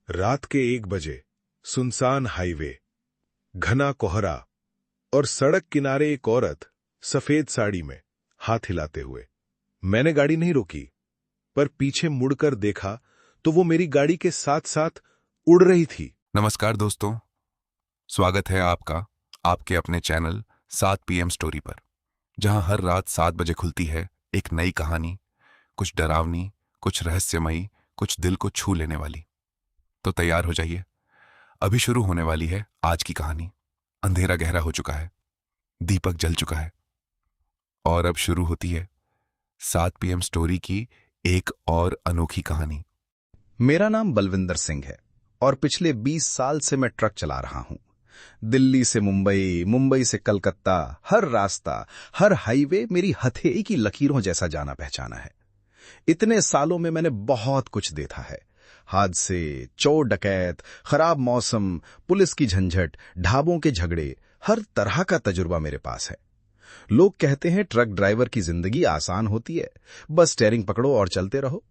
रात के 1 बजे सुनसान हाईवे, घना कोहरा और सड़क किनारे एक औरत सफेद साड़ी में हाथ हिलाते हुए। मैंने गाड़ी नहीं रोकी, पर पीछे मुड़कर देखा तो वो मेरी गाड़ी के साथ साथ उड़ रही थी। नमस्कार दोस्तों, स्वागत है आपका आपके अपने चैनल 7 PM स्टोरी पर, जहां हर रात 7 बजे खुलती है एक नई कहानी, कुछ डरावनी, कुछ रहस्यमयी, कुछ दिल को छू लेने वाली। तो तैयार हो जाइए, अभी शुरू होने वाली है आज की कहानी। अंधेरा गहरा हो चुका है, दीपक जल चुका है और अब शुरू होती है 7 PM स्टोरी की एक और अनोखी कहानी। मेरा नाम बलविंदर सिंह है और पिछले 20 साल से मैं ट्रक चला रहा हूं। दिल्ली से मुंबई, मुंबई से कलकत्ता, हर रास्ता, हर हाईवे मेरी हथेली की लकीरों जैसा जाना पहचाना है। इतने सालों में मैंने बहुत कुछ देखा है। हादसे, चोर डकैत, खराब मौसम, पुलिस की झंझट, ढाबों के झगड़े, हर तरह का तजुर्बा मेरे पास है। लोग कहते हैं ट्रक ड्राइवर की जिंदगी आसान होती है, बस स्टीयरिंग पकड़ो और चलते रहो।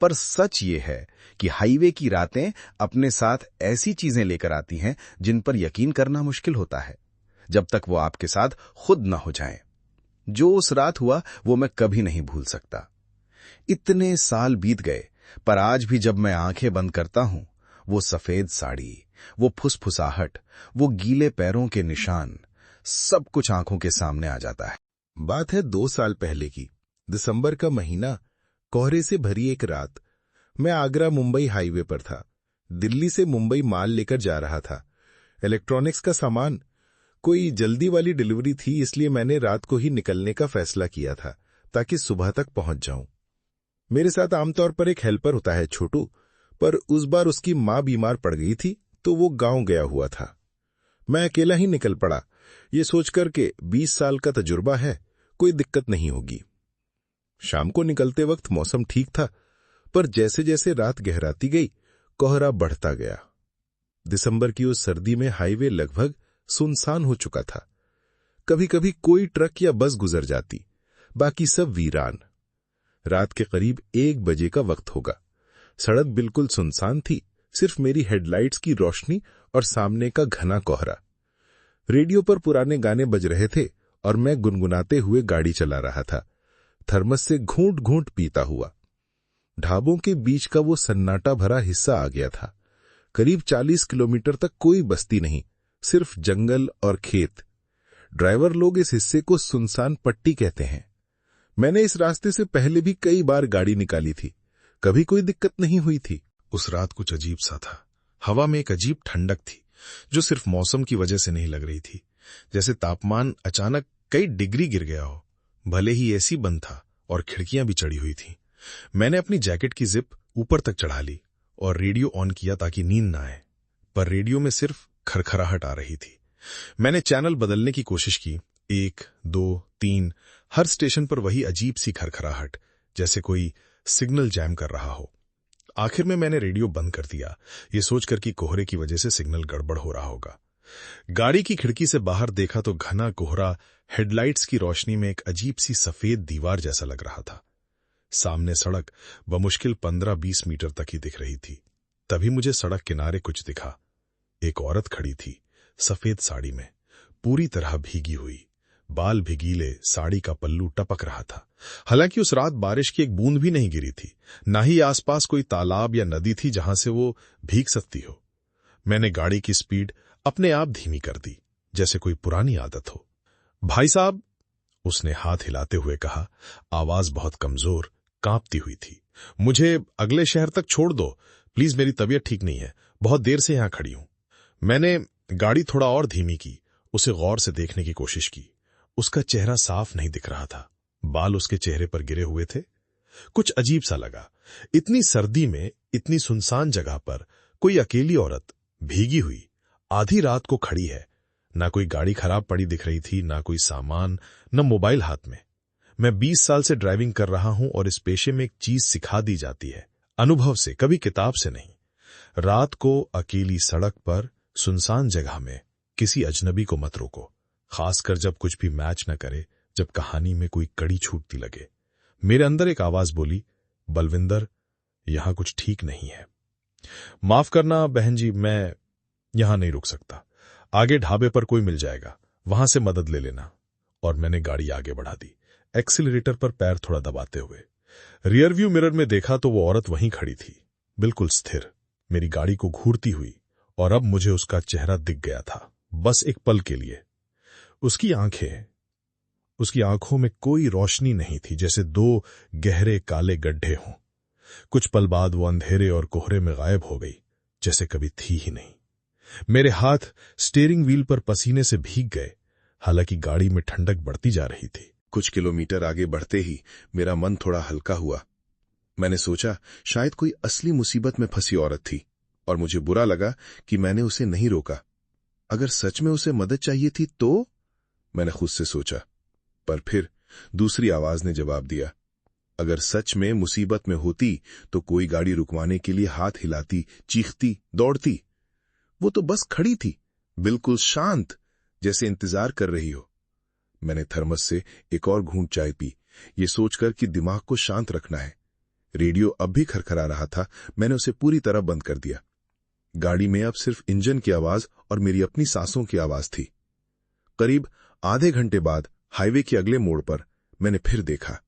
पर सच ये है कि हाईवे की रातें अपने साथ ऐसी चीजें लेकर आती हैं जिन पर यकीन करना मुश्किल होता है, जब तक वो आपके साथ खुद न हो जाएं। जो उस रात हुआ वो मैं कभी नहीं भूल सकता। इतने साल बीत गए, पर आज भी जब मैं आंखें बंद करता हूं, वो सफेद साड़ी, वो फुसफुसाहट, वो गीले पैरों के निशान, सब कुछ आंखों के सामने आ जाता है। बात है 2 साल पहले की, दिसंबर का महीना, कोहरे से भरी एक रात। मैं आगरा मुंबई हाईवे पर था। दिल्ली से मुंबई माल लेकर जा रहा था, इलेक्ट्रॉनिक्स का सामान। कोई जल्दी वाली डिलीवरी थी, इसलिए मैंने रात को ही निकलने का फैसला किया था ताकि सुबह तक पहुंच जाऊं। मेरे साथ आमतौर पर एक हेल्पर होता है, छोटू, पर उस बार उसकी मां बीमार पड़ गई थी तो वो गांव गया हुआ था। मैं अकेला ही निकल पड़ा, ये सोचकर के 20 साल का तजुर्बा है, कोई दिक्कत नहीं होगी। शाम को निकलते वक्त मौसम ठीक था, पर जैसे जैसे रात गहराती गई, कोहरा बढ़ता गया। दिसंबर की उस सर्दी में हाईवे लगभग सुनसान हो चुका था। कभी कभी कोई ट्रक या बस गुजर जाती, बाकी सब वीरान। रात के करीब 1 बजे का वक्त होगा। सड़क बिल्कुल सुनसान थी, सिर्फ मेरी हेडलाइट्स की रोशनी और सामने का घना कोहरा। रेडियो पर पुराने गाने बज रहे थे और मैं गुनगुनाते हुए गाड़ी चला रहा था, थर्मस से घूंट घूंट पीता हुआ। ढाबों के बीच का वो सन्नाटा भरा हिस्सा आ गया था। करीब 40 किलोमीटर तक कोई बस्ती नहीं, सिर्फ जंगल और खेत। ड्राइवर लोग इस हिस्से को सुनसान पट्टी कहते हैं। मैंने इस रास्ते से पहले भी कई बार गाड़ी निकाली थी, कभी कोई दिक्कत नहीं हुई थी। उस रात कुछ अजीब सा था। हवा में एक अजीब ठंडक थी, जो सिर्फ मौसम की वजह से नहीं लग रही थी, जैसे तापमान अचानक कई डिग्री गिर गया हो। भले ही एसी बंद था और खिड़कियां भी चढ़ी हुई थी। मैंने अपनी जैकेट की जिप ऊपर तक चढ़ा ली और रेडियो ऑन किया ताकि नींद ना आए, पर रेडियो में सिर्फ खरखराहट आ रही थी। मैंने चैनल बदलने की कोशिश की, 1, 2, 3, हर स्टेशन पर वही अजीब सी खरखराहट, जैसे कोई सिग्नल जैम कर रहा हो। आखिर में मैंने रेडियो बंद कर दिया, ये सोचकर कि कोहरे की वजह से सिग्नल गड़बड़ हो रहा होगा। गाड़ी की खिड़की से बाहर देखा तो घना कोहरा हेडलाइट्स की रोशनी में एक अजीब सी सफेद दीवार जैसा लग रहा था। सामने सड़क बमुश्किल 15-20 मीटर तक ही दिख रही थी। तभी मुझे सड़क किनारे कुछ दिखा। एक औरत खड़ी थी, सफेद साड़ी में, पूरी तरह भीगी हुई, बाल भी गीले, साड़ी का पल्लू टपक रहा था। हालांकि उस रात बारिश की एक बूंद भी नहीं गिरी थी, ना ही आसपास कोई तालाब या नदी थी जहां से वो भीग सकती हो। मैंने गाड़ी की स्पीड अपने आप धीमी कर दी, जैसे कोई पुरानी आदत हो। भाई साहब, उसने हाथ हिलाते हुए कहा, आवाज बहुत कमजोर, कांपती हुई थी। मुझे अगले शहर तक छोड़ दो प्लीज, मेरी तबीयत ठीक नहीं है, बहुत देर से यहां खड़ी हूं। मैंने गाड़ी थोड़ा और धीमी की, उसे गौर से देखने की कोशिश की। उसका चेहरा साफ नहीं दिख रहा था, बाल उसके चेहरे पर गिरे हुए थे। कुछ अजीब सा लगा, इतनी सर्दी में इतनी सुनसान जगह पर कोई अकेली औरत भीगी हुई आधी रात को खड़ी है। ना कोई गाड़ी खराब पड़ी दिख रही थी, ना कोई सामान, न मोबाइल हाथ में। मैं 20 साल से ड्राइविंग कर रहा हूं और इस पेशे में एक चीज सिखा दी जाती है, अनुभव से, कभी किताब से नहीं। रात को अकेली सड़क पर सुनसान जगह में किसी अजनबी को मत रोको, खासकर जब कुछ भी मैच न करे, जब कहानी में कोई कड़ी छूटती लगे। मेरे अंदर एक आवाज बोली, बलविंदर, यहां कुछ ठीक नहीं है। माफ करना बहन जी, मैं यहां नहीं रुक सकता। आगे ढाबे पर कोई मिल जाएगा, वहां से मदद ले लेना। और मैंने गाड़ी आगे बढ़ा दी, एक्सीलरेटर पर पैर थोड़ा दबाते हुए। रियर व्यू मिरर में देखा तो वो औरत वहीं खड़ी थी, बिल्कुल स्थिर, मेरी गाड़ी को घूरती हुई। और अब मुझे उसका चेहरा दिख गया था, बस एक पल के लिए। उसकी आंखों में कोई रोशनी नहीं थी, जैसे दो गहरे काले गड्ढे हों। कुछ पल बाद वो अंधेरे और कोहरे में गायब हो गई, जैसे कभी थी ही नहीं। मेरे हाथ स्टीयरिंग व्हील पर पसीने से भीग गए, हालांकि गाड़ी में ठंडक बढ़ती जा रही थी। कुछ किलोमीटर आगे बढ़ते ही मेरा मन थोड़ा हल्का हुआ। मैंने सोचा शायद कोई असली मुसीबत में फंसी औरत थी, और मुझे बुरा लगा कि मैंने उसे नहीं रोका। अगर सच में उसे मदद चाहिए थी तो, मैंने खुद से सोचा। पर फिर दूसरी आवाज ने जवाब दिया, अगर सच में मुसीबत में होती तो कोई गाड़ी रुकवाने के लिए हाथ हिलाती, चीखती, दौड़ती। वो तो बस खड़ी थी, बिल्कुल शांत, जैसे इंतजार कर रही हो। मैंने थर्मस से एक और घूंट चाय पी, ये सोचकर कि दिमाग को शांत रखना है। रेडियो अब भी खरखरा रहा था, मैंने उसे पूरी तरह बंद कर दिया। गाड़ी में अब सिर्फ इंजन की आवाज और मेरी अपनी सांसों की आवाज थी। करीब आधे घंटे बाद हाईवे के अगले मोड़ पर मैंने फिर देखा,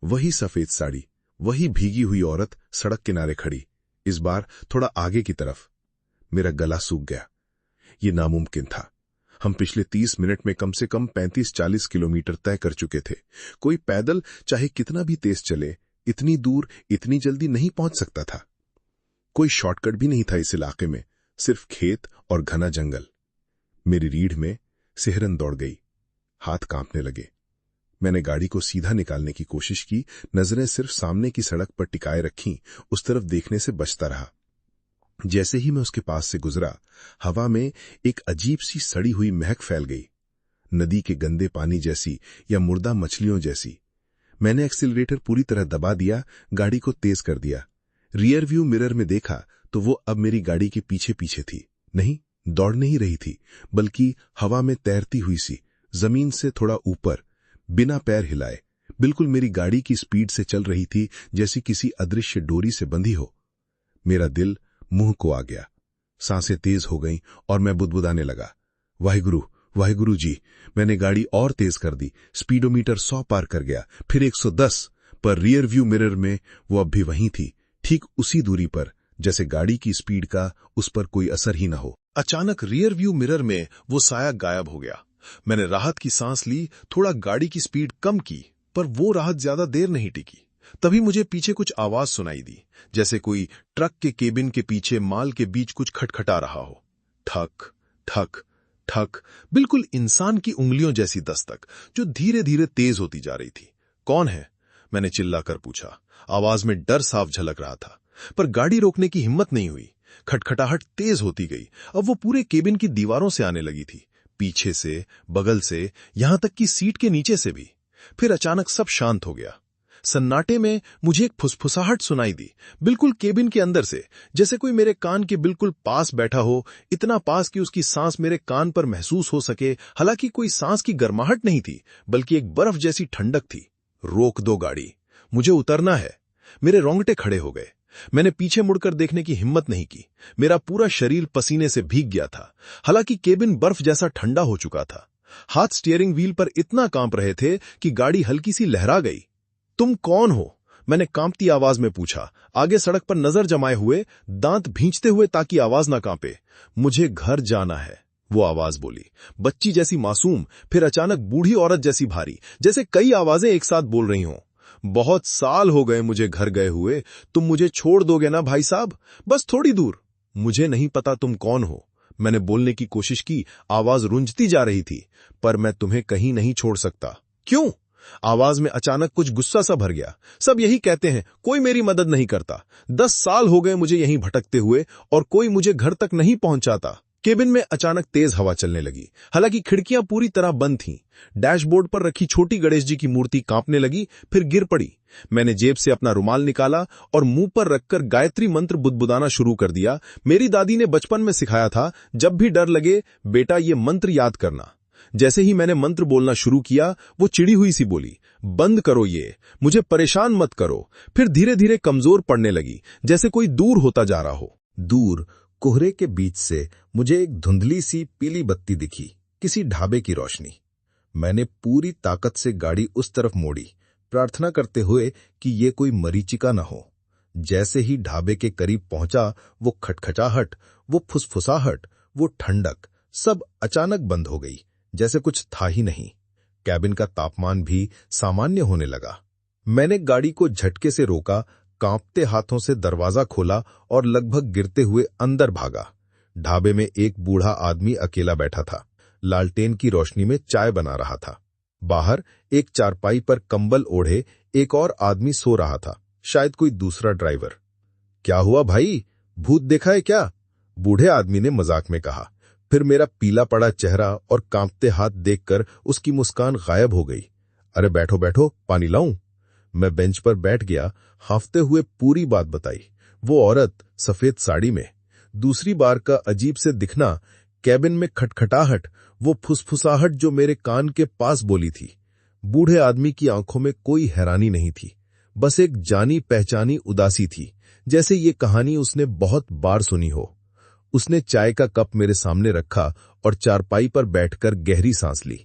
वही सफेद साड़ी, वही भीगी हुई औरत सड़क किनारे खड़ी, इस बार थोड़ा आगे की तरफ। मेरा गला सूख गया। ये नामुमकिन था। हम पिछले 30 मिनट में कम से कम 35-40 किलोमीटर तय कर चुके थे। कोई पैदल चाहे कितना भी तेज चले, इतनी दूर इतनी जल्दी नहीं पहुंच सकता था। कोई शॉर्टकट भी नहीं था इस इलाके में, सिर्फ खेत और घना जंगल। मेरी रीढ़ में सिहरन दौड़ गई, हाथ कांपने लगे। मैंने गाड़ी को सीधा निकालने की कोशिश की, नजरें सिर्फ सामने की सड़क पर टिकाए रखीं, उस तरफ देखने से बचता रहा। जैसे ही मैं उसके पास से गुजरा, हवा में एक अजीब सी सड़ी हुई महक फैल गई, नदी के गंदे पानी जैसी या मुर्दा मछलियों जैसी। मैंने एक्सीलरेटर पूरी तरह दबा दिया, गाड़ी को तेज कर दिया। रियर व्यू मिरर में देखा तो वो अब मेरी गाड़ी के पीछे पीछे थी। नहीं, दौड़ नहीं रही थी, बल्कि हवा में तैरती हुई सी, जमीन से थोड़ा ऊपर, बिना पैर हिलाए, बिल्कुल मेरी गाड़ी की स्पीड से चल रही थी, जैसी किसी अदृश्य डोरी से बंधी हो। मेरा दिल मुंह को आ गया, सांसें तेज हो गईं और मैं बुदबुदाने लगा, वाहिगुरु वाहिगुरु जी। मैंने गाड़ी और तेज कर दी, स्पीडोमीटर 100 पार कर गया, फिर 110, पर रियर व्यू मिरर में वो अब भी वहीं थी, ठीक उसी दूरी पर, जैसे गाड़ी की स्पीड का उस पर कोई असर ही न हो। अचानक रियर व्यू मिरर में वो साया गायब हो गया। मैंने राहत की सांस ली, थोड़ा गाड़ी की स्पीड कम की, पर वो राहत ज्यादा देर नहीं टिकी। तभी मुझे पीछे कुछ आवाज सुनाई दी, जैसे कोई ट्रक के केबिन के पीछे माल के बीच कुछ खटखटा रहा हो। ठक ठक ठक, बिल्कुल इंसान की उंगलियों जैसी दस्तक, जो धीरे धीरे तेज होती जा रही थी। कौन है? मैंने चिल्लाकर पूछा। आवाज में डर साफ झलक रहा था, पर गाड़ी रोकने की हिम्मत नहीं हुई। खटखटाहट तेज होती गई, अब वो पूरे केबिन की दीवारों से आने लगी थी, पीछे से, बगल से, यहां तक कि सीट के नीचे से भी। फिर अचानक सब शांत हो गया। सन्नाटे में मुझे एक फुसफुसाहट सुनाई दी, बिल्कुल केबिन के अंदर से, जैसे कोई मेरे कान के बिल्कुल पास बैठा हो, इतना पास कि उसकी सांस मेरे कान पर महसूस हो सके। हालांकि कोई सांस की गर्माहट नहीं थी, बल्कि एक बर्फ जैसी ठंडक थी। रोक दो गाड़ी, मुझे उतरना है। मेरे रोंगटे खड़े हो गए। मैंने पीछे मुड़कर देखने की हिम्मत नहीं की। मेरा पूरा शरीर पसीने से भीग गया था, हालांकि केबिन बर्फ जैसा ठंडा हो चुका था। हाथ स्टीयरिंग व्हील पर इतना कांप रहे थे कि गाड़ी हल्की सी लहरा गई। तुम कौन हो? मैंने कांपती आवाज में पूछा, आगे सड़क पर नजर जमाए हुए, दांत भींचते हुए ताकि आवाज ना कांपे। मुझे घर जाना है, वो आवाज बोली, बच्ची जैसी मासूम, फिर अचानक बूढ़ी औरत जैसी भारी, जैसे कई आवाजें एक साथ बोल रही हों। बहुत साल हो गए मुझे घर गए हुए, तुम मुझे छोड़ दोगे ना भाई साहब? बस थोड़ी दूर। मुझे नहीं पता तुम कौन हो। मैंने बोलने की कोशिश की, आवाज रुंझती जा रही थी, पर मैं तुम्हें कहीं नहीं छोड़ सकता। क्यों? आवाज में अचानक कुछ गुस्सा सा भर गया। सब यही कहते हैं, कोई मेरी मदद नहीं करता। 10 साल हो गए मुझे यहीं भटकते हुए, और कोई मुझे घर तक नहीं पहुंचाता। केबिन में अचानक तेज हवा चलने लगी, हालांकि खिड़कियां पूरी तरह बंद थीं। डैशबोर्ड पर रखी छोटी गणेश जी की मूर्ति कांपने लगी, फिर गिर पड़ी। मैंने जेब से अपना रुमाल निकाला और मुंह पर रखकर गायत्री मंत्र बुदबुदाना शुरू कर दिया। मेरी दादी ने बचपन में सिखाया था, जब भी डर लगे बेटा ये मंत्र याद करना। जैसे ही मैंने मंत्र बोलना शुरू किया, वो चिड़ी हुई सी बोली, बंद करो ये, मुझे परेशान मत करो। फिर धीरे धीरे कमजोर पड़ने लगी, जैसे कोई दूर होता जा रहा हो। दूर कोहरे के बीच से मुझे एक धुंधली सी पीली बत्ती दिखी, किसी ढाबे की रोशनी। मैंने पूरी ताकत से गाड़ी उस तरफ मोड़ी, प्रार्थना करते हुए कि ये कोई मरीचिका न हो। जैसे ही ढाबे के करीब पहुंचा, वो खटखटाहट, वो फुसफुसाहट, वो ठंडक सब अचानक बंद हो गई, जैसे कुछ था ही नहीं। कैबिन का तापमान भी सामान्य होने लगा। मैंने गाड़ी को झटके से रोका, कांपते हाथों से दरवाजा खोला और लगभग गिरते हुए अंदर भागा। ढाबे में एक बूढ़ा आदमी अकेला बैठा था, लालटेन की रोशनी में चाय बना रहा था। बाहर एक चारपाई पर कंबल ओढ़े एक और आदमी सो रहा था, शायद कोई दूसरा ड्राइवर। क्या हुआ भाई, भूत देखा है क्या? बूढ़े आदमी ने मजाक में कहा। फिर मेरा पीला पड़ा चेहरा और कांपते हाथ देखकर उसकी मुस्कान गायब हो गई। अरे बैठो बैठो, पानी लाऊं? मैं बेंच पर बैठ गया, हांफते हुए पूरी बात बताई। वो औरत सफेद साड़ी में, दूसरी बार का अजीब से दिखना, कैबिन में खटखटाहट, वो फुसफुसाहट जो मेरे कान के पास बोली थी। बूढ़े आदमी की आंखों में कोई हैरानी नहीं थी, बस एक जानी पहचानी उदासी थी, जैसे ये कहानी उसने बहुत बार सुनी हो। उसने चाय का कप मेरे सामने रखा और चारपाई पर बैठकर गहरी सांस ली।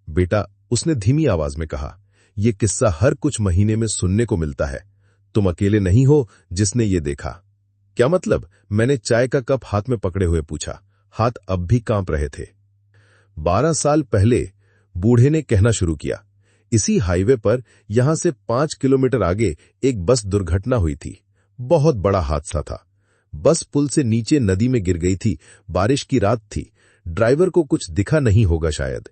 बेटा, उसने धीमी आवाज में कहा, ये किस्सा हर कुछ महीने में सुनने को मिलता है। तुम अकेले नहीं हो जिसने ये देखा। क्या मतलब? मैंने चाय का कप हाथ में पकड़े हुए पूछा। हाथ अब भी कांप रहे थे। 12 साल पहले बूढ़े ने कहना शुरू किया, इसी हाईवे पर यहां से 5 किलोमीटर आगे एक बस दुर्घटना हुई थी। बहुत बड़ा हादसा था। बस पुल से नीचे नदी में गिर गई थी। बारिश की रात थी, ड्राइवर को कुछ दिखा नहीं होगा शायद।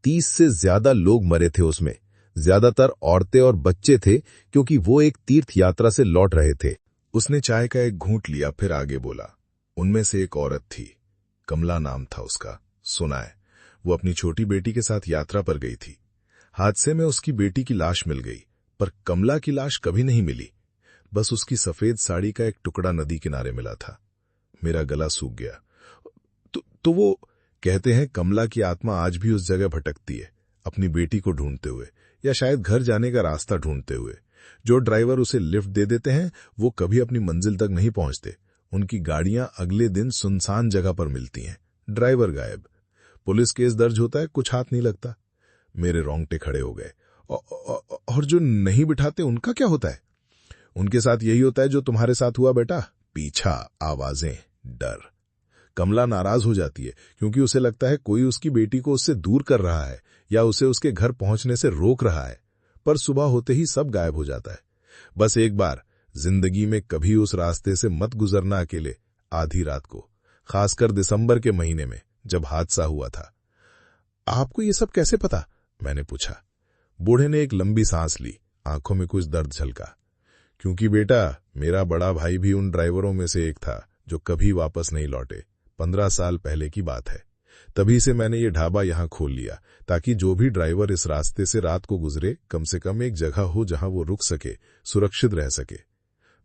30 से ज्यादा लोग मरे थे उसमें, ज्यादातर औरतें और बच्चे थे, क्योंकि वो एक तीर्थ यात्रा से लौट रहे थे। उसने चाय का एक घूंट लिया, फिर आगे बोला, उनमें से एक औरत थी, कमला नाम था उसका। सुना है, वो अपनी छोटी बेटी के साथ यात्रा पर गई थी। हादसे में उसकी बेटी की लाश मिल गई, पर कमला की लाश कभी नहीं मिली। बस उसकी सफेद साड़ी का एक टुकड़ा नदी किनारे मिला था। मेरा गला सूख गया। तो वो कहते हैं कमला की आत्मा आज भी उस जगह भटकती है, अपनी बेटी को ढूंढते हुए, या शायद घर जाने का रास्ता ढूंढते हुए। जो ड्राइवर उसे लिफ्ट दे देते हैं वो कभी अपनी मंजिल तक नहीं पहुंचते। उनकी गाड़ियां अगले दिन सुनसान जगह पर मिलती हैं, ड्राइवर गायब। पुलिस केस दर्ज होता है, कुछ हाथ नहीं लगता। मेरे रोंगटे खड़े हो गए। और जो नहीं बिठाते उनका क्या होता है? उनके साथ यही होता है जो तुम्हारे साथ हुआ बेटा, पीछा, आवाजें, डर। कमला नाराज हो जाती है क्योंकि उसे लगता है कोई उसकी बेटी को उससे दूर कर रहा है या उसे उसके घर पहुंचने से रोक रहा है। पर सुबह होते ही सब गायब हो जाता है। बस एक बार जिंदगी में कभी उस रास्ते से मत गुजरना अकेले, आधी रात को, खासकर दिसंबर के महीने में जब हादसा हुआ था। आपको ये सब कैसे पता? मैंने पूछा। बूढ़े ने एक लंबी सांस ली, आंखों में कुछ दर्द झलका। क्योंकि बेटा, मेरा बड़ा भाई भी उन ड्राइवरों में से एक था जो कभी वापस नहीं लौटे। 15 साल पहले की बात है। तभी से मैंने ये ढाबा यहां खोल लिया, ताकि जो भी ड्राइवर इस रास्ते से रात को गुजरे, कम से कम एक जगह हो जहां वो रुक सके, सुरक्षित रह सके।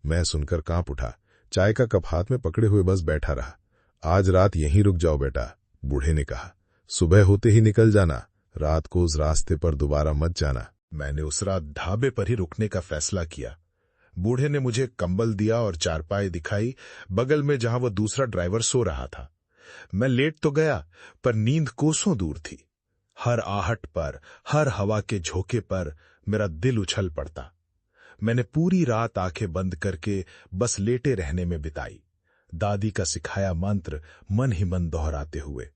मैं सुनकर कांप उठा, चाय का कप हाथ में पकड़े हुए बस बैठा रहा। आज रात यहीं रुक जाओ बेटा, बूढ़े ने कहा। सुबह होते ही निकल जाना, रात को उस रास्ते पर दोबारा मत जाना। मैंने उस रात ढाबे पर ही रुकने का फैसला किया। बूढ़े ने मुझे कंबल दिया और चारपाई दिखाई, बगल में जहां वो दूसरा ड्राइवर सो रहा था। मैं लेट तो गया, पर नींद कोसों दूर थी। हर आहट पर, हर हवा के झोंके पर मेरा दिल उछल पड़ता। मैंने पूरी रात आंखें बंद करके बस लेटे रहने में बिताई, दादी का सिखाया मंत्र मन ही मन दोहराते हुए।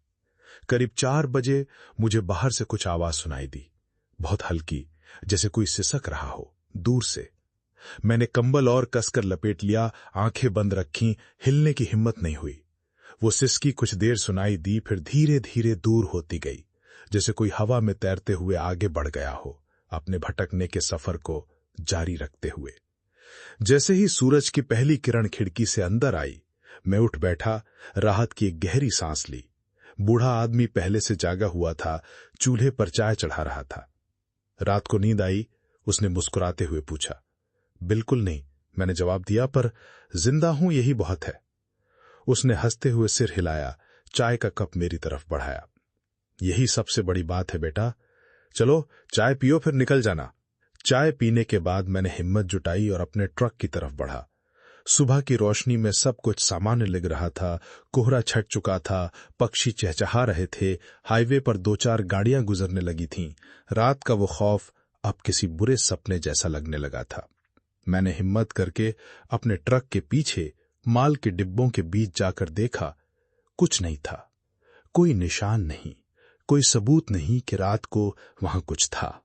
करीब 4 बजे मुझे बाहर से कुछ आवाज सुनाई दी, बहुत हल्की, जैसे कोई सिसक रहा हो दूर से। मैंने कंबल और कसकर लपेट लिया, आंखें बंद रखीं, हिलने की हिम्मत नहीं हुई। वो सिसकी कुछ देर सुनाई दी, फिर धीरे धीरे दूर होती गई, जैसे कोई हवा में तैरते हुए आगे बढ़ गया हो, अपने भटकने के सफर को जारी रखते हुए। जैसे ही सूरज की पहली किरण खिड़की से अंदर आई, मैं उठ बैठा, राहत की एक गहरी सांस ली। बूढ़ा आदमी पहले से जागा हुआ था, चूल्हे पर चाय चढ़ा रहा था। रात को नींद आई? उसने मुस्कुराते हुए पूछा। बिल्कुल नहीं, मैंने जवाब दिया, पर जिंदा हूं यही बहुत है। उसने हंसते हुए सिर हिलाया, चाय का कप मेरी तरफ बढ़ाया। यही सबसे बड़ी बात है बेटा, चलो चाय पियो फिर निकल जाना। चाय पीने के बाद मैंने हिम्मत जुटाई और अपने ट्रक की तरफ बढ़ा। सुबह की रोशनी में सब कुछ सामान्य लग रहा था। कोहरा छट चुका था, पक्षी चहचहा रहे थे, हाईवे पर 2-4 गाड़ियां गुजरने लगी थीं। रात का वो खौफ अब किसी बुरे सपने जैसा लगने लगा था। मैंने हिम्मत करके अपने ट्रक के पीछे माल के डिब्बों के बीच जाकर देखा। कुछ नहीं था, कोई निशान नहीं, कोई सबूत नहीं कि रात को वहां कुछ था।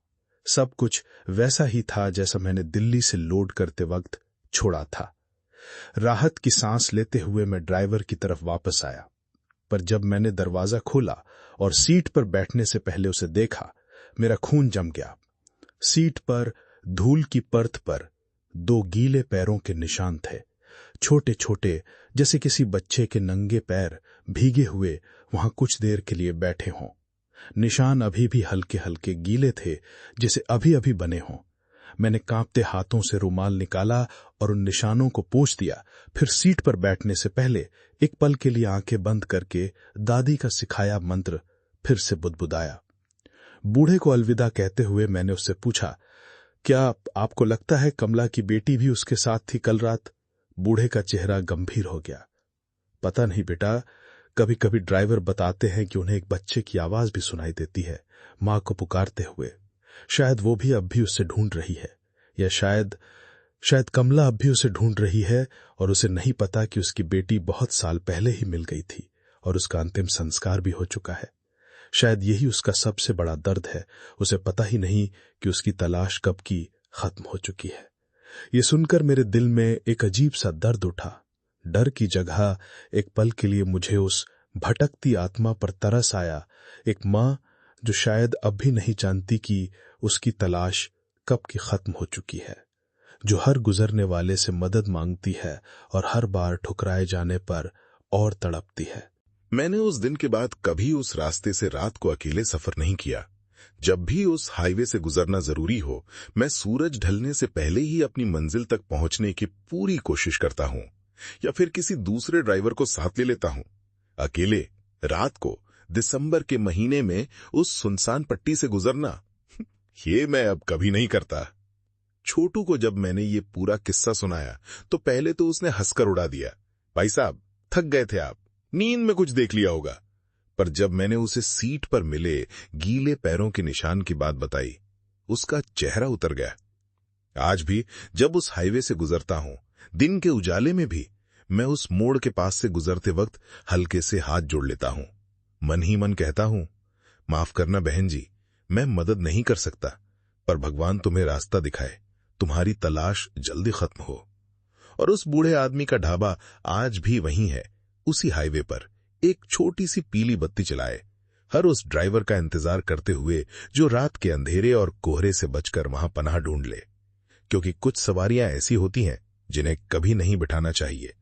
सब कुछ वैसा ही था जैसा मैंने दिल्ली से लोड करते वक्त छोड़ा था। राहत की सांस लेते हुए मैं ड्राइवर की तरफ वापस आया, पर जब मैंने दरवाजा खोला और सीट पर बैठने से पहले उसे देखा, मेरा खून जम गया। सीट पर धूल की परत पर 2 गीले पैरों के निशान थे, छोटे छोटे, जैसे किसी बच्चे के नंगे पैर भीगे हुए वहां कुछ देर के लिए बैठे हों। निशान अभी भी हल्के हल्के गीले थे, जैसे अभी अभी बने हों। मैंने कांपते हाथों से रुमाल निकाला और उन निशानों को पोंछ दिया। फिर सीट पर बैठने से पहले एक पल के लिए आंखें बंद करके दादी का सिखाया मंत्र फिर से बुदबुदाया। बूढ़े को अलविदा कहते हुए मैंने उससे पूछा, क्या आपको लगता है कमला की बेटी भी उसके साथ थी कल रात? बूढ़े का चेहरा गंभीर हो गया। पता नहीं बेटा, कभी कभी ड्राइवर बताते हैं कि उन्हें एक बच्चे की आवाज भी सुनाई देती है, मां को पुकारते हुए। शायद वो भी अब भी उसे ढूंढ रही है, या शायद कमला अब भी उसे ढूंढ रही है और उसे नहीं पता कि उसकी बेटी बहुत साल पहले ही मिल गई थी और उसका अंतिम संस्कार भी हो चुका है। शायद यही उसका सबसे बड़ा दर्द है, उसे पता ही नहीं कि उसकी तलाश कब की खत्म हो चुकी है। ये सुनकर मेरे दिल में एक अजीब सा दर्द उठा। डर की जगह एक पल के लिए मुझे उस भटकती आत्मा पर तरस आया, एक मां जो शायद अब भी नहीं जानती कि उसकी तलाश कब की खत्म हो चुकी है, जो हर गुजरने वाले से मदद मांगती है और हर बार ठुकराए जाने पर और तड़पती है। मैंने उस दिन के बाद कभी उस रास्ते से रात को अकेले सफर नहीं किया। जब भी उस हाईवे से गुजरना जरूरी हो, मैं सूरज ढलने से पहले ही अपनी मंजिल तक पहुंचने की पूरी कोशिश करता हूं, या फिर किसी दूसरे ड्राइवर को साथ ले लेता हूं। अकेले रात को दिसंबर के महीने में उस सुनसान पट्टी से गुजरना, ये मैं अब कभी नहीं करता। छोटू को जब मैंने ये पूरा किस्सा सुनाया तो पहले तो उसने हंसकर उड़ा दिया, भाई साहब थक गए थे आप, नींद में कुछ देख लिया होगा। पर जब मैंने उसे सीट पर मिले गीले पैरों के निशान की बात बताई, उसका चेहरा उतर गया। आज भी जब उस हाईवे से गुजरता हूं, दिन के उजाले में भी, मैं उस मोड़ के पास से गुजरते वक्त हल्के से हाथ जोड़ लेता हूं। मन ही मन कहता हूं, माफ करना बहन जी, मैं मदद नहीं कर सकता, पर भगवान तुम्हें रास्ता दिखाए, तुम्हारी तलाश जल्दी खत्म हो। और उस बूढ़े आदमी का ढाबा आज भी वहीं है, उसी हाईवे पर, एक छोटी सी पीली बत्ती चलाए, हर उस ड्राइवर का इंतजार करते हुए जो रात के अंधेरे और कोहरे से बचकर वहां पनाह ढूंढ ले। क्योंकि कुछ सवारियां ऐसी होती हैं जिन्हें कभी नहीं बिठाना चाहिए,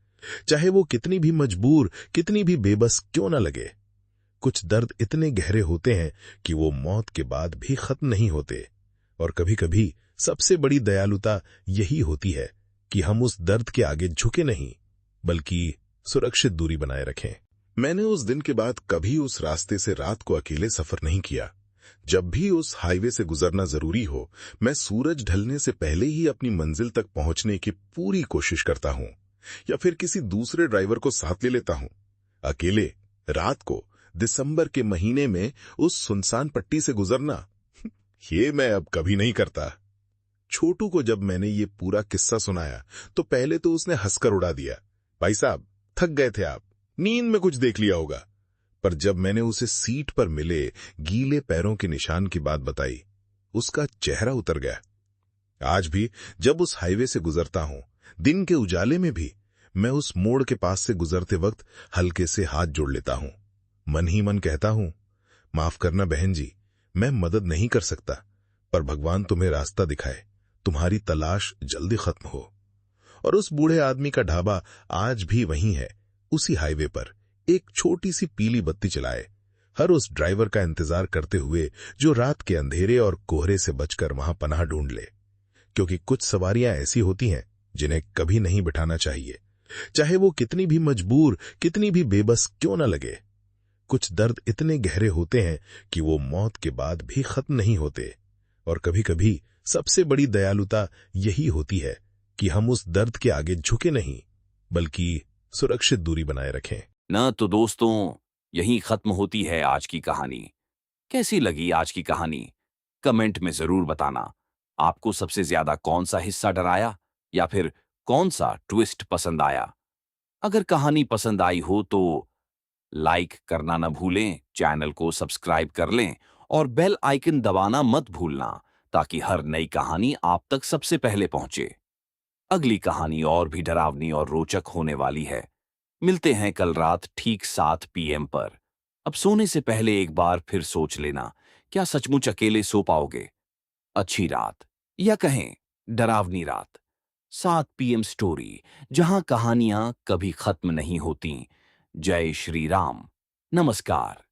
चाहे वो कितनी भी मजबूर, कितनी भी बेबस क्यों न लगे। कुछ दर्द इतने गहरे होते हैं कि वो मौत के बाद भी खत्म नहीं होते। और कभी कभी सबसे बड़ी दयालुता यही होती है कि हम उस दर्द के आगे झुके नहीं, बल्कि सुरक्षित दूरी बनाए रखें। मैंने उस दिन के बाद कभी उस रास्ते से रात को अकेले सफर नहीं किया। जब भी उस हाईवे से गुजरना जरूरी हो, मैं सूरज ढलने से पहले ही अपनी मंजिल तक पहुंचने की पूरी कोशिश करता हूं, या फिर किसी दूसरे ड्राइवर को साथ ले लेता हूं। अकेले रात को दिसंबर के महीने में उस सुनसान पट्टी से गुजरना, ये मैं अब कभी नहीं करता। छोटू को जब मैंने ये पूरा किस्सा सुनाया तो पहले तो उसने हंसकर उड़ा दिया, भाई साहब थक गए थे आप, नींद में कुछ देख लिया होगा। पर जब मैंने उसे सीट पर मिले गीले पैरों के निशान की बात बताई, उसका चेहरा उतर गया। आज भी जब उस हाईवे से गुजरता हूं, दिन के उजाले में भी, मैं उस मोड़ के पास से गुजरते वक्त हल्के से हाथ जोड़ लेता हूं। मन ही मन कहता हूं, माफ करना बहन जी, मैं मदद नहीं कर सकता, पर भगवान तुम्हें रास्ता दिखाए, तुम्हारी तलाश जल्दी खत्म हो। और उस बूढ़े आदमी का ढाबा आज भी वहीं है, उसी हाईवे पर, एक छोटी सी पीली बत्ती चलाए, हर उस ड्राइवर का इंतजार करते हुए जो रात के अंधेरे और कोहरे से बचकर वहां पनाह ढूंढ ले। क्योंकि कुछ सवारियां ऐसी होती हैं जिन्हें कभी नहीं बिठाना चाहिए, चाहे वो कितनी भी मजबूर, कितनी भी बेबस क्यों न लगे। कुछ दर्द इतने गहरे होते हैं कि वो मौत के बाद भी खत्म नहीं होते। और कभी कभी सबसे बड़ी दयालुता यही होती है कि हम उस दर्द के आगे झुके नहीं, बल्कि सुरक्षित दूरी बनाए रखें। न तो दोस्तों, यहीं खत्म होती है आज की कहानी। कैसी लगी आज की कहानी? कमेंट में जरूर बताना। आपको सबसे ज्यादा कौन सा हिस्सा डराया या फिर कौन सा ट्विस्ट पसंद आया? अगर कहानी पसंद आई हो तो लाइक करना न भूलें, चैनल को सब्सक्राइब कर लें और बेल आइकन दबाना मत भूलना, ताकि हर नई कहानी आप तक सबसे पहले पहुंचे। अगली कहानी और भी डरावनी और रोचक होने वाली है। मिलते हैं कल रात ठीक 7 PM पर। अब सोने से पहले एक बार फिर सोच लेना, क्या सचमुच अकेले सो पाओगे? अच्छी रात, या कहें डरावनी रात। 7 PM स्टोरी, जहां कहानियां कभी खत्म नहीं होती। जय श्री राम। नमस्कार।